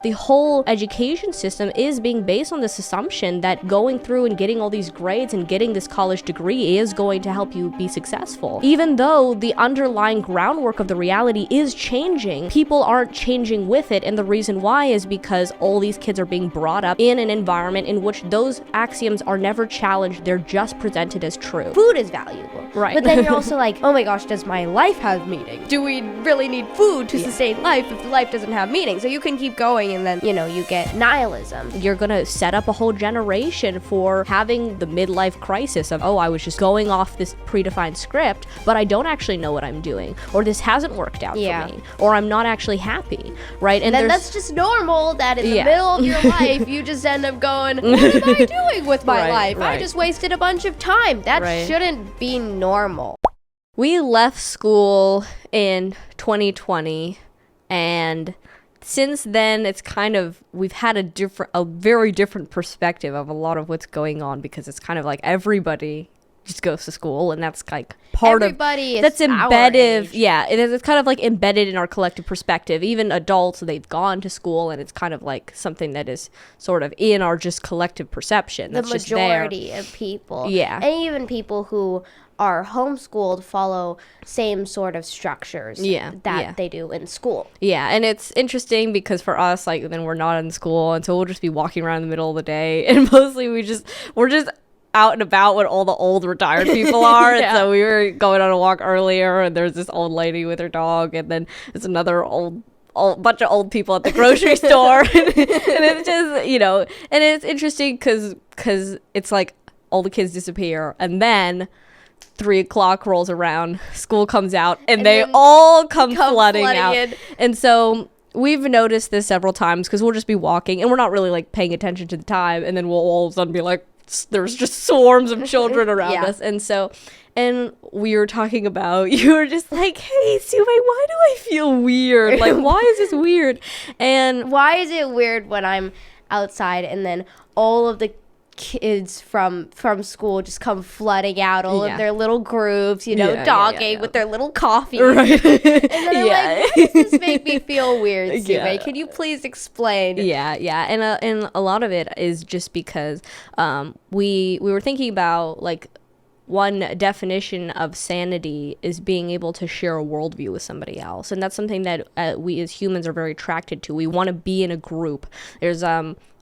The whole education system is being based on this assumption that going through and getting all these grades and getting this college degree is going to help you be successful. Even though the underlying groundwork of the reality is changing, people aren't changing with it, and the reason why is because all these kids are being brought up in an environment in which those axioms are never challenged, they're just presented as true. Food is valuable. Right. But then you're also like, oh my gosh, does my life have meaning? Do we really need food to sustain life if life doesn't have meaning? So you can keep going, and then, you get nihilism. You're gonna set up a whole generation for having the midlife crisis of, oh, I was just going off this predefined script, but I don't actually know what I'm doing, or this hasn't worked out for me, or I'm not actually happy, right? And then that's just normal that in the middle of your life, you just end up going, what am I doing with my life? I just wasted a bunch of time. That shouldn't be normal. We left school in 2020, and since then, it's kind of, we've had a very different perspective of a lot of what's going on, because it's kind of like everybody just goes to school, and that's like part everybody of that's embedded. Our age. Yeah, it's kind of like embedded in our collective perspective. Even adults, they've gone to school, and it's kind of like something that is sort of in our just collective perception. That's the majority of people. Yeah, and even people who are homeschooled follow same sort of structures that they do in school. Yeah, and it's interesting because for us, like, then we're not in school, and so we'll just be walking around in the middle of the day, and mostly we're just out and about when all the old retired people are. And so we were going on a walk earlier, and there's this old lady with her dog, and then there's another bunch of old people at the grocery store. And it's just, and it's interesting because it's like all the kids disappear, and then 3:00 rolls around, school comes out, and they all come flooding out. And so we've noticed this several times, because we'll just be walking, and we're not really like paying attention to the time, and then we'll all of a sudden be like, there's just swarms of children around us. And we were talking about, you were just like, hey, Sume, why do I feel weird? Like, why is this weird? And why is it weird when I'm outside and then all of the kids from school just come flooding out, all of their little groups, dogging with their little coffee. Right. And then I'm like, why does this make me feel weird, Sume? Can you please explain? Yeah. And a lot of it is just because we were thinking about, like, one definition of sanity is being able to share a worldview with somebody else. And that's something that we as humans are very attracted to. We want to be in a group. There's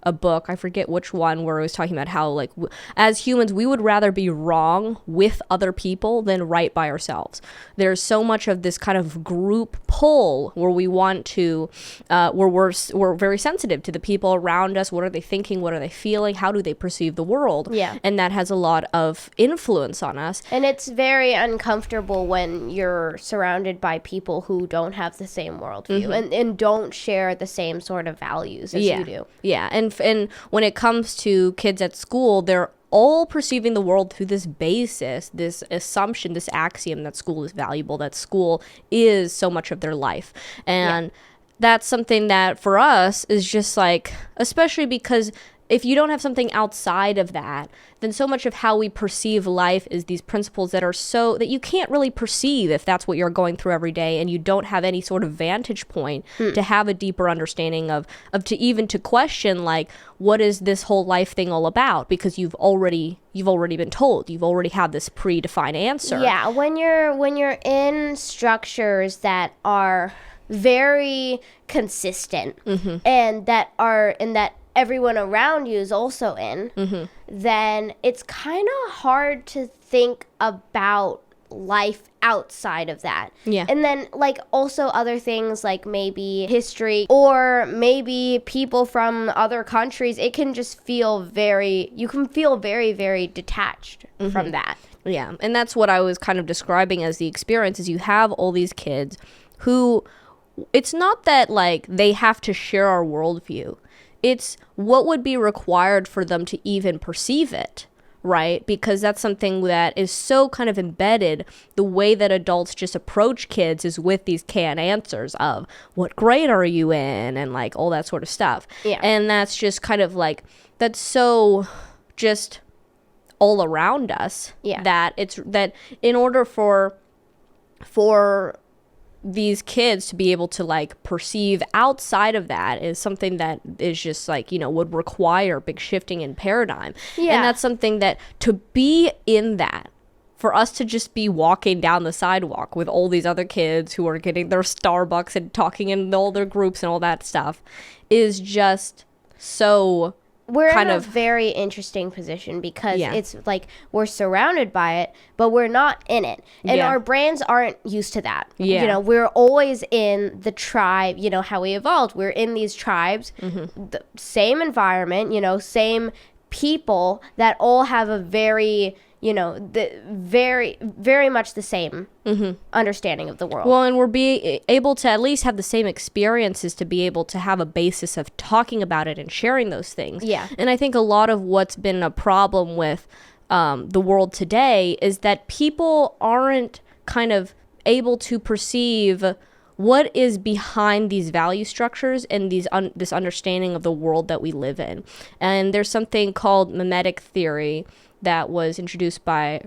a book, I forget which one, where it was talking about how, like, as humans, we would rather be wrong with other people than right by ourselves. There's so much of this kind of group pull where we want to, where we're very sensitive to the people around us. What are they thinking? What are they feeling? How do they perceive the world? Yeah. And that has a lot of influence on us. And it's very uncomfortable when you're surrounded by people who don't have the same worldview and don't share the same sort of values as you do. Yeah. And when it comes to kids at school, they're all perceiving the world through this basis, this assumption, this axiom that school is valuable, that school is so much of their life. And that's something that for us is just like, especially because if you don't have something outside of that, then so much of how we perceive life is these principles that are so that you can't really perceive if that's what you're going through every day, and you don't have any sort of vantage point to have a deeper understanding of to question, like, what is this whole life thing all about? Because you've already been told, you've already had this predefined answer. Yeah, when you're in structures that are very consistent and that everyone around you is also in, then it's kind of hard to think about life outside of that. Yeah. And then, like, also other things like maybe history or maybe people from other countries, you can feel very, very detached from that. Yeah. And that's what I was kind of describing as the experience, is you have all these kids who, it's not that, like, they have to share our worldview. It's what would be required for them to even perceive it, right? Because that's something that is so kind of embedded. The way that adults just approach kids is with these canned answers of, what grade are you in? And, like, all that sort of stuff. Yeah. And that's just kind of like, that's so just all around us. Yeah. That it's, that in order for these kids to be able to like perceive outside of that is something that is just like, you know, would require big shifting in paradigm. Yeah. And that's something that to be in that, for us to just be walking down the sidewalk with all these other kids who are getting their Starbucks and talking in all their groups and all that stuff is just so we're kind in a of very interesting position because Yeah. it's like we're surrounded by it, but we're not in it. And Yeah. our brains aren't used to that. Yeah. You know, we're always in the tribe, you know, how we evolved. We're in these tribes, the same environment, you know, same people that all have a very, you know, very much the same understanding of the world. Well, and we're able to at least have the same experiences to be able to have a basis of talking about it and sharing those things. Yeah. And I think a lot of what's been a problem with the world today is that people aren't kind of able to perceive what is behind these value structures and this understanding of the world that we live in. And there's something called mimetic theory that was introduced by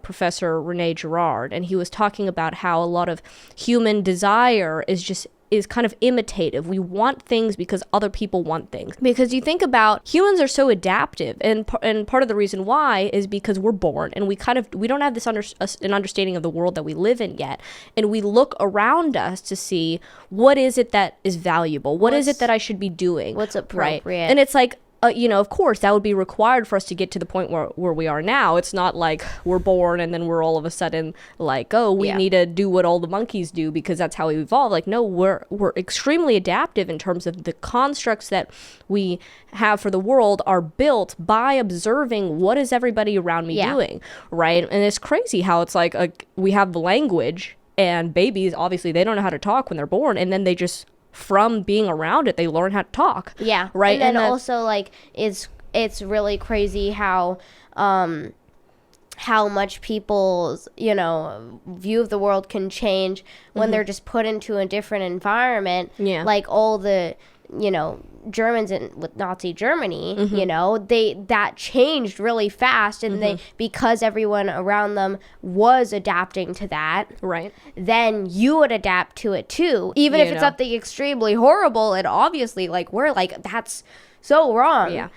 Professor Rene Girard, and he was talking about how a lot of human desire is kind of imitative. We want things because other people want things. Because you think about humans are so adaptive, and part of the reason why is because we're born and we don't have this an understanding of the world that we live in yet, and we look around us to see what is it that is valuable, what is it that I should be doing, what's appropriate, right? And it's like, you know, of course, that would be required for us to get to the point where we are now. It's not like we're born and then we're all of a sudden like, oh, we need to do what all the monkeys do because that's how we evolve. Like, no, we're extremely adaptive in terms of the constructs that we have for the world are built by observing what is everybody around me doing, right? And it's crazy how it's like we have the language, and babies, obviously, they don't know how to talk when they're born, and then they just, from being around it, they learn how to talk. Yeah. Right. And then also like it's really crazy how much people's, you know, view of the world can change when they're just put into a different environment. Yeah. Like all the, you know, Germans with Nazi Germany, you know, that changed really fast, and because everyone around them was adapting to that, Right. then you would adapt to it too, even if it's something extremely horrible. And obviously, like, we're like, that's so wrong. Yeah.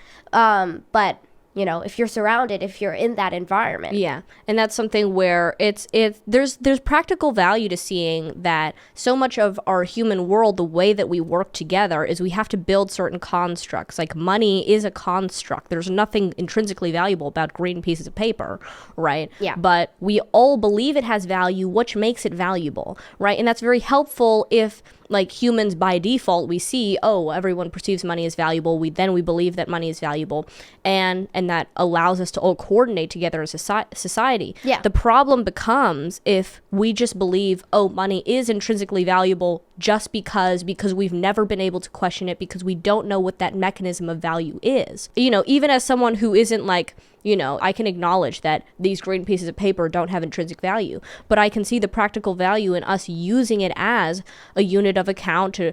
But you know, if you're surrounded, if you're in that environment. Yeah. And that's something where there's practical value to seeing that so much of our human world, the way that we work together is we have to build certain constructs. Like money is a construct. There's nothing intrinsically valuable about green pieces of paper, right? Yeah. But we all believe it has value, which makes it valuable, right? And that's very helpful if, like, humans by default, we see, oh, everyone perceives money as valuable. We believe that money is valuable, and that allows us to all coordinate together as a society. Yeah. The problem becomes if we just believe, oh, money is intrinsically valuable just because we've never been able to question it, because we don't know what that mechanism of value is. You know, even as someone who isn't like, you know, I can acknowledge that these green pieces of paper don't have intrinsic value, but I can see the practical value in us using it as a unit of account to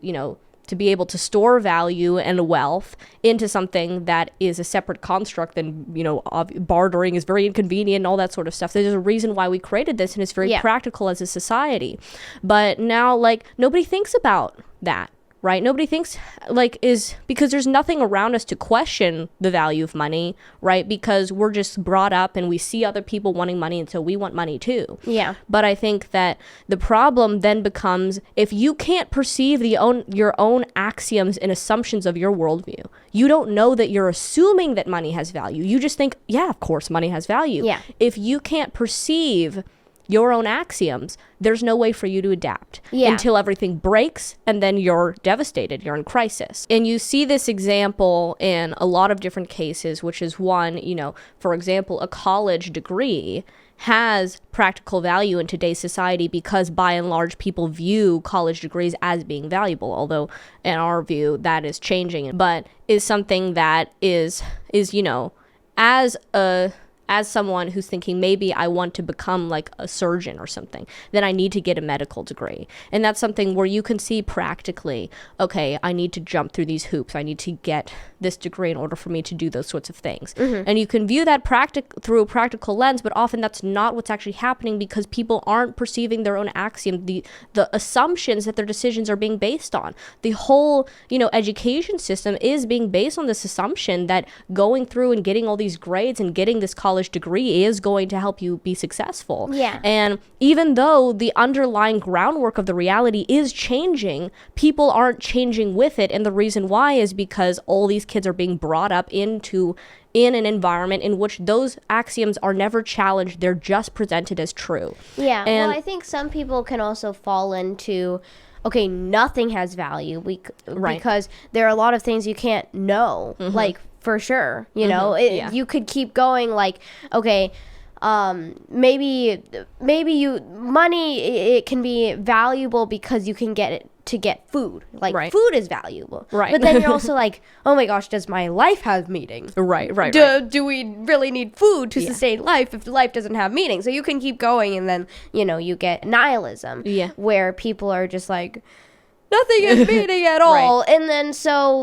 you know, to be able to store value and wealth into something that is a separate construct than, you know, bartering is very inconvenient and all that sort of stuff. There's a reason why we created this, and it's very practical as a society. But now, like, nobody thinks about that. Right? Nobody thinks, like, is because there's nothing around us to question the value of money, right? Because we're just brought up and we see other people wanting money, and so we want money too. Yeah. But I think that the problem then becomes, if you can't perceive your own axioms and assumptions of your worldview, you don't know that you're assuming that money has value. You just think, yeah, of course money has value. Yeah. If you can't perceive your own axioms, there's no way for you to adapt until everything breaks, and then you're devastated, you're in crisis. And you see this example in a lot of different cases, which is one, you know, for example, a college degree has practical value in today's society because by and large people view college degrees as being valuable, although in our view that is changing, but is something that is, you know, as as someone who's thinking maybe I want to become like a surgeon or something, then I need to get a medical degree. And that's something where you can see practically, okay, I need to jump through these hoops. I need to get this degree in order for me to do those sorts of things. And you can view that through a practical lens, but often that's not what's actually happening because people aren't perceiving their own axiom, the assumptions that their decisions are being based on. The whole, education system is being based on this assumption that going through and getting all these grades and getting this college degree is going to help you be successful. Yeah. And even though the underlying groundwork of the reality is changing, people aren't changing with it. And the reason why is because all these kids are being brought up in an environment in which those axioms are never challenged. They're just presented as true. Yeah. And well, I think some people can also fall into, okay, nothing has value because there are a lot of things you can't know, like for sure, you could keep going like, okay, maybe money, it can be valuable because you can get it to get food. Like food is valuable. Right. But then you're also like, oh my gosh, does my life have meaning? Right. Do we really need food to sustain life if life doesn't have meaning? So you can keep going and then, you get nihilism where people are just like, nothing is meaning at all. And then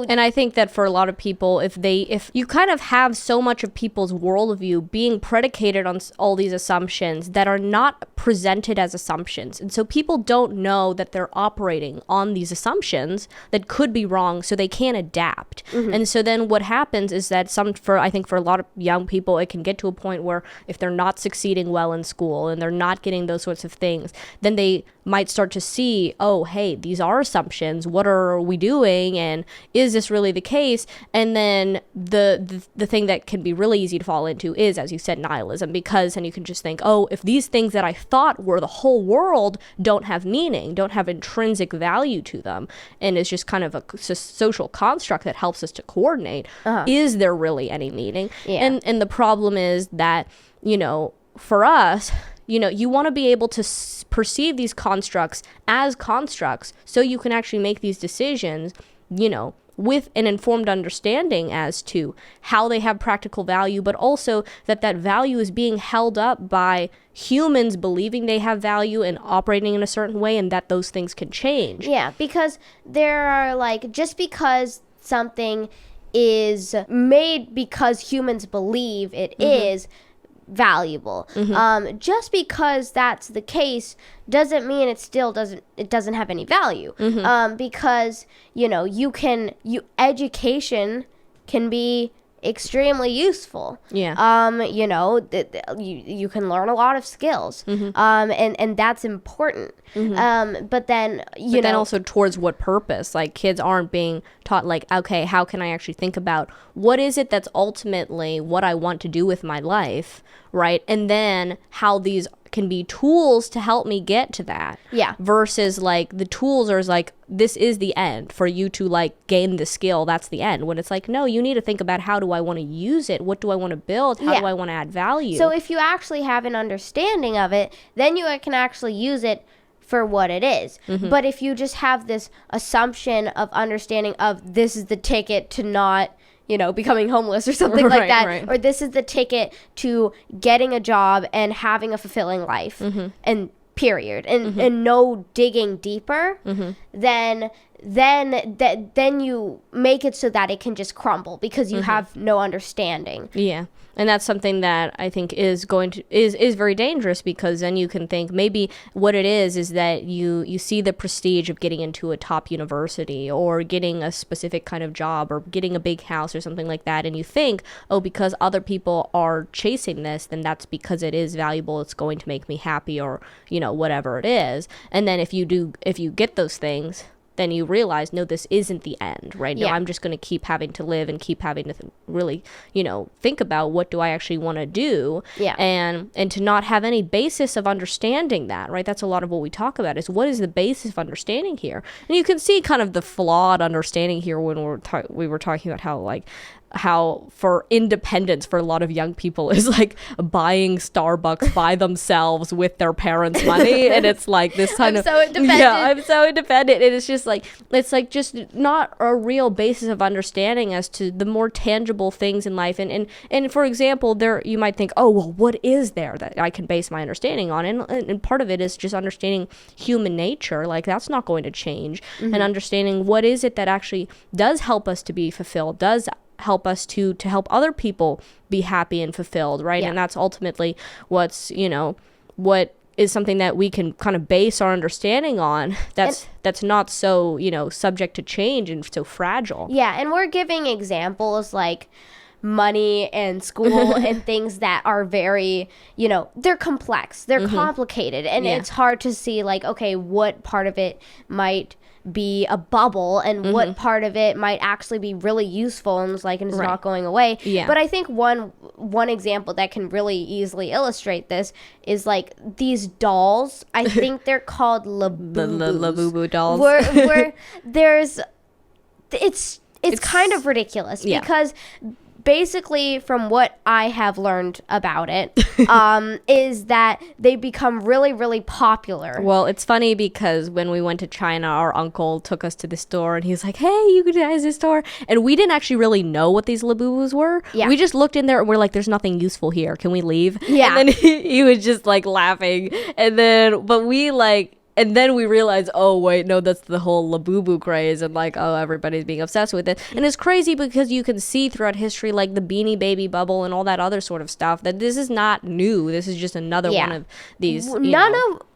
and I think that for a lot of people, if you kind of have so much of people's worldview being predicated on all these assumptions that are not presented as assumptions, and so people don't know that they're operating on these assumptions that could be wrong, so they can't adapt. And so then what happens is that I think for a lot of young people, it can get to a point where if they're not succeeding well in school and they're not getting those sorts of things, then they might start to see, oh, hey, these are assumptions. What are we doing? And is this really the case? And then the thing that can be really easy to fall into is, as you said, nihilism, because then you can just think, oh, if these things that I thought were the whole world don't have meaning, don't have intrinsic value to them, and it's just kind of a social construct that helps us to coordinate, is there really any meaning? And the problem is that, for us, you want to be able to perceive these constructs as constructs so you can actually make these decisions, with an informed understanding as to how they have practical value, but also that value is being held up by humans believing they have value and operating in a certain way, and that those things can change. Yeah, because there are just because something is made because humans believe it is valuable. Just because that's the case doesn't mean it doesn't have any value. Because education can be extremely useful. You can learn a lot of skills. And that's important. But then then also towards what purpose? Like, kids aren't being taught, like, okay, how can I actually think about what is it that's ultimately what I want to do with my life, right? And then how these can be tools to help me get to that. Versus like the tools are like, this is the end for you to like gain the skill. That's the end. When it's like, no, you need to think about how do I want to use it? What do I want to build? How do I want to add value? So if you actually have an understanding of it, then you can actually use it for what it is. But if you just have this assumption of understanding of this is the ticket to not becoming homeless or something like that, or this is the ticket to getting a job and having a fulfilling life, and period, and no digging deeper, then you make it so that it can just crumble because you have no understanding. And that's something that I think is very dangerous, because then you can think maybe what it is that you see the prestige of getting into a top university or getting a specific kind of job or getting a big house or something like that, and you think, oh, because other people are chasing this, then that's because it is valuable, it's going to make me happy, or whatever it is. And then if you get those things, then you realize, no, this isn't the end, right? No, I'm just going to keep having to live and keep having to really, think about what do I actually want to do, and to not have any basis of understanding that, right? That's a lot of what we talk about, is what is the basis of understanding here? And you can see kind of the flawed understanding here when we were talking about how, like, how for independence for a lot of young people is like buying Starbucks by themselves with their parents' money. And it's like this kind of, so independent. Yeah, I'm so independent. And it's just like, it's like just not a real basis of understanding as to the more tangible things in life. And for example, there you might think, oh, well, what is there that I can base my understanding on? And part of it is just understanding human nature. Like that's not going to change. And understanding what is it that actually does help us to be fulfilled, does help us to help other people be happy and fulfilled, right? And that's ultimately what's, what is something that we can kind of base our understanding on, that's not so, subject to change and so fragile. Yeah, and we're giving examples like money and school and things that are very, they're complex, they're complicated, and it's hard to see like, okay, what part of it might be a bubble and what part of it might actually be really useful and it's not going away. But I think one example that can really easily illustrate this is like these dolls. I think they're called Labubu. The Labubu dolls. Where there's it's kind of ridiculous because basically, from what I have learned about it, is that they become really, really popular. Well, it's funny because when we went to China, our uncle took us to the store and he was like, hey, you guys, this store. And we didn't actually really know what these Labubus were. Yeah. We just looked in there and we're like, there's nothing useful here. Can we leave? Yeah. And then he was just like laughing. And then we realized, oh, wait, no, that's the whole Labubu craze. And like, oh, everybody's being obsessed with it. And it's crazy because you can see throughout history, like the Beanie Baby bubble and all that other sort of stuff, that this is not new. This is just another one of these.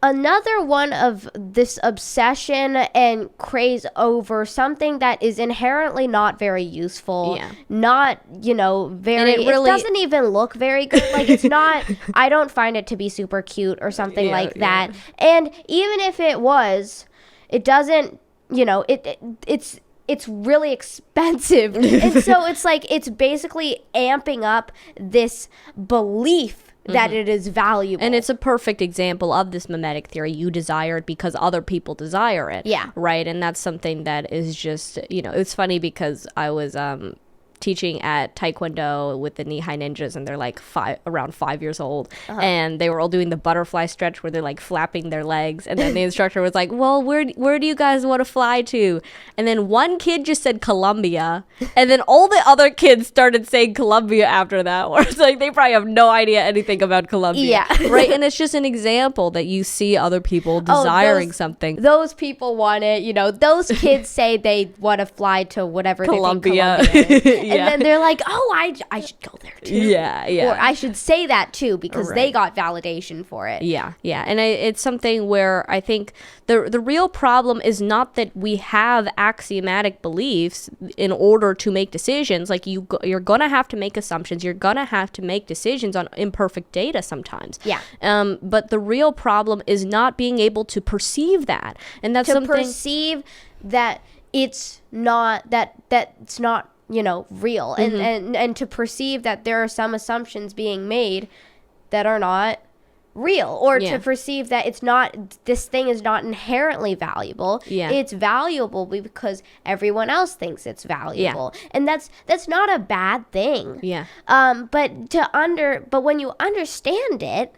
Another one of this obsession and craze over something that is inherently not very useful. Yeah. Not, very, it doesn't even look very good. Like it's not, I don't find it to be super cute or something like that. And even if it was, it doesn't, it's really expensive. And so it's like, it's basically amping up this belief that it is valuable. And it's a perfect example of this mimetic theory. You desire it because other people desire it. Yeah. Right? And that's something that is just, it's funny because I was teaching at Taekwondo with the knee-high ninjas, and they're like around 5 years old, and they were all doing the butterfly stretch where they're like flapping their legs, and then the instructor was like, well, where do you guys want to fly to? And then one kid just said Colombia, and then all the other kids started saying Colombia after that, where it's like they probably have no idea anything about Colombia. Yeah. Right? And it's just an example that you see other people desiring something. Those people want it, those kids say they want to fly to whatever Colombia. They think Colombia is. And then they're like, oh, I should go there too. Yeah. Or I should say that too because they got validation for it. Yeah. And it's something where I think the real problem is not that we have axiomatic beliefs in order to make decisions. Like you're going to have to make assumptions. You're going to have to make decisions on imperfect data sometimes. Yeah. But the real problem is not being able to perceive that. And that's something... perceive that it's not, that's not, real, and to perceive that there are some assumptions being made that are not real, or to perceive that this thing is not inherently valuable. It's valuable because everyone else thinks it's valuable, and that's not a bad thing. But when you understand it,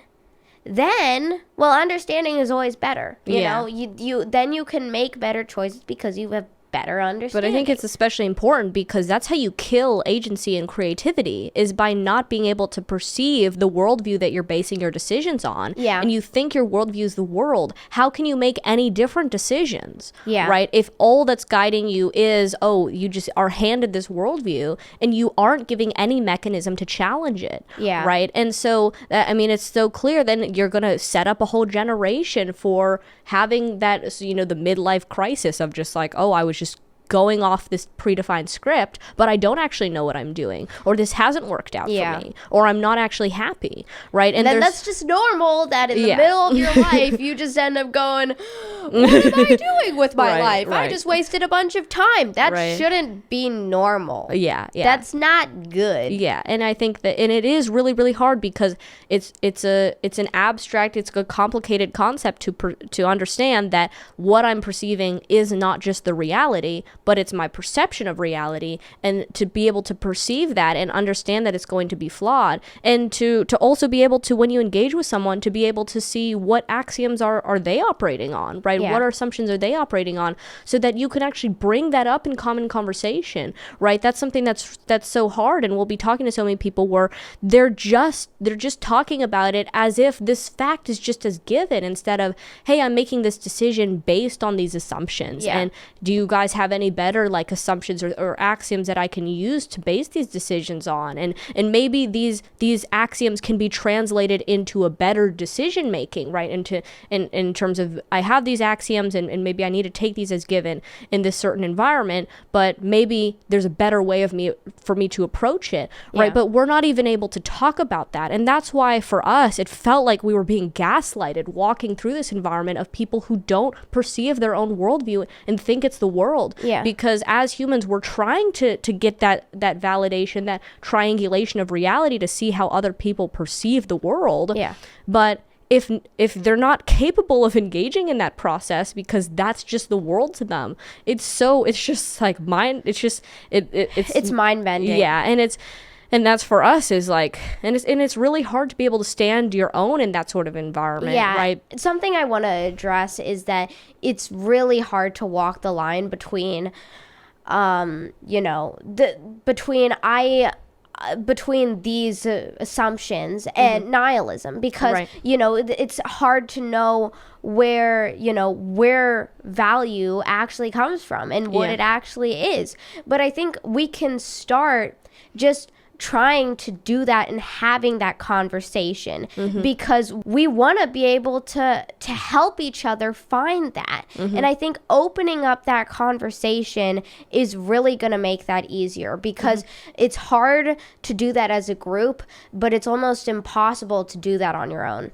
then understanding is always better. You can make better choices because you have better understanding. But I think it's especially important because that's how you kill agency and creativity, is by not being able to perceive the worldview that you're basing your decisions on. Yeah. And you think your worldview is the world. How can you make any different decisions? Yeah. Right? If all that's guiding you is, you just are handed this worldview and you aren't giving any mechanism to challenge it. Yeah. Right? And so, it's so clear then you're going to set up a whole generation for having that, the midlife crisis of just like, I was just going off this predefined script, but I don't actually know what I'm doing, or this hasn't worked out for me, or I'm not actually happy, right? And then that's just normal that in the middle of your life, you just end up going, what am I doing with my life? I just wasted a bunch of time. That shouldn't be normal. Yeah. That's not good. Yeah, and I think that, and it is really, really hard because it's an abstract, it's a complicated concept to understand that what I'm perceiving is not just the reality, but it's my perception of reality, and to be able to perceive that and understand that it's going to be flawed, and to also be able to, when you engage with someone, to be able to see what axioms are they operating on, right? Yeah. What assumptions are they operating on, so that you can actually bring that up in common conversation, right? That's something that's so hard, and we'll be talking to so many people where they're just talking about it as if this fact is just as given, instead of, hey, I'm making this decision based on these assumptions. Yeah. And do you guys have any better like assumptions or axioms that I can use to base these decisions on? And maybe these axioms can be translated into a better decision making, right? In terms of, I have these axioms, and maybe I need to take these as given in this certain environment, but maybe there's a better way for me to approach it, right? Yeah. But we're not even able to talk about that. And that's why for us, it felt like we were being gaslighted walking through this environment of people who don't perceive their own worldview and think it's the world. Yeah. Because as humans, we're trying to get that validation, that triangulation of reality, to see how other people perceive the world. Yeah. But if they're not capable of engaging in that process, because that's just the world to them, it's just like it's mind bending. Yeah. And that's for us is like, and it's really hard to be able to stand your own in that sort of environment, Yeah. right? Something I want to address is that it's really hard to walk the line between, between these assumptions and nihilism, because Right. It's hard to know where value actually comes from and what Yeah. it actually is. But I think we can start just trying to do that and having that conversation, because we want to be able to help each other find that. And I think opening up that conversation is really going to make that easier, because it's hard to do that as a group, but it's almost impossible to do that on your own.